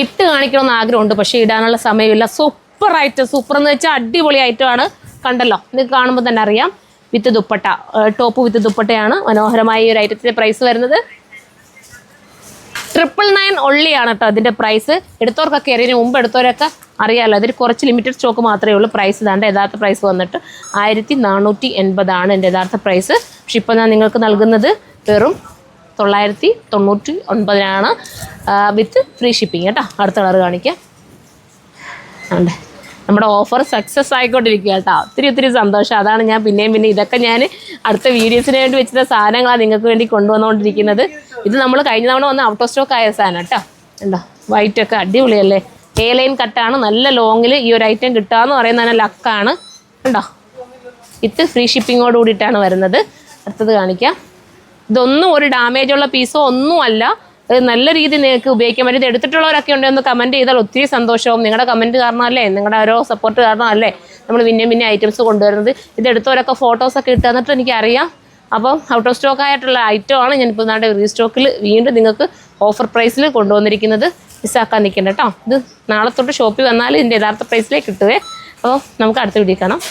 ഇട്ട് കാണിക്കണമെന്ന് ആഗ്രഹമുണ്ട്, പക്ഷേ ഇടാനുള്ള സമയമില്ല. സൂപ്പർ ഐറ്റം, സൂപ്പർ എന്ന് വെച്ചാൽ അടിപൊളി ഐറ്റമാണ്. കണ്ടല്ലോ, നിങ്ങൾക്ക് കാണുമ്പോൾ തന്നെ അറിയാം. വിത്ത് ദുപ്പട്ട, ടോപ്പ് വിത്ത് ദുപ്പട്ടയാണ്. മനോഹരമായ ഈ ഒരു ഐറ്റത്തിൻ്റെ പ്രൈസ് വരുന്നത് 999 ഒള്ളിയാണ് കേട്ടോ അതിൻ്റെ പ്രൈസ്. എടുത്തവർക്കൊക്കെ അറിയാം, മുമ്പ് എടുത്തവരൊക്കെ അറിയാമല്ലോ. അതിൽ കുറച്ച് ലിമിറ്റഡ് സ്റ്റോക്ക് മാത്രമേ ഉള്ളൂ. പ്രൈസ് ഇതാണ്ട് യഥാർത്ഥ പ്രൈസ് വന്നിട്ട് 1480 എൻ്റെ യഥാർത്ഥ പ്രൈസ്. പക്ഷെ ഇപ്പോൾ ഞാൻ നിങ്ങൾക്ക് നൽകുന്നത് വെറും 999 വിത്ത് ഫ്രീ ഷിപ്പിംഗ് കേട്ടോ. അടുത്ത കളർ കാണിക്കാം. അതെ, നമ്മുടെ ഓഫർ സക്സസ് ആയിക്കൊണ്ടിരിക്കുക കേട്ടോ. ഒത്തിരി സന്തോഷം. അതാണ് ഞാൻ പിന്നെയും ഇതൊക്കെ ഞാൻ അടുത്ത വീഡിയോസിന് വേണ്ടി വെച്ചിട്ട് സാധനങ്ങളാണ് നിങ്ങൾക്ക് വേണ്ടി കൊണ്ടുവന്നുകൊണ്ടിരിക്കുന്നത്. ഇത് നമ്മൾ കഴിഞ്ഞ തവണ വന്ന് ഔട്ട് ഓഫ് സ്റ്റോക്ക് ആയ സാധനം കേട്ടോ. ഉണ്ടോ, വൈറ്റൊക്കെ അടിപൊളിയല്ലേ. എ ലൈൻ കട്ടാണ്, നല്ല ലോങ്ങിൽ ഈ ഒരു ഐറ്റം കിട്ടുകയെന്ന് പറയുന്നത് തന്നെ ലക്കാണ്. ഉണ്ടോ, വിത്ത് ഫ്രീ ഷിപ്പിങ്ങോട് കൂടിയിട്ടാണ് വരുന്നത്. അടുത്തത് കാണിക്കാം. ഇതൊന്നും ഒരു ഡാമേജുള്ള പീസോ ഒന്നുമല്ല. നല്ല രീതിയിൽ നിങ്ങൾക്ക് ഉപയോഗിക്കാൻ പറ്റും. ഇത് എടുത്തിട്ടുള്ളവരൊക്കെ ഉണ്ടെങ്കിൽ ഒന്ന് കമൻറ്റ് ചെയ്താൽ ഒത്തിരി സന്തോഷവും. നിങ്ങളുടെ കമൻറ്റ് കാരണമല്ലേ, നിങ്ങളുടെ ഓരോ സപ്പോർട്ട് കാരണമല്ലേ നമ്മൾ പിന്നെ ഐറ്റംസ് കൊണ്ടുവരുന്നത്. ഇത് എടുത്തവരൊക്കെ ഫോട്ടോസൊക്കെ ഇട്ട് തന്നിട്ട് എനിക്കറിയാം. അപ്പം ഔട്ട് ഓഫ് സ്റ്റോക്ക് ആയിട്ടുള്ള ഐറ്റമാണ് ഞാനിപ്പോൾ നാളെ റീസ്റ്റോക്കിൽ വീണ്ടും നിങ്ങൾക്ക് ഓഫർ പ്രൈസിൽ കൊണ്ടുവന്നിരിക്കുന്നത്. മിസ്സാക്കാൻ നിൽക്കണ്ട കേട്ടോ. ഇത് നാളെ തൊട്ട് ഷോപ്പിൽ വന്നാൽ ഇതിൻ്റെ യഥാർത്ഥ പ്രൈസിലേക്ക് കിട്ടുവേ. അപ്പോൾ നമുക്ക് അടുത്ത വീഡിയോ കാണാം.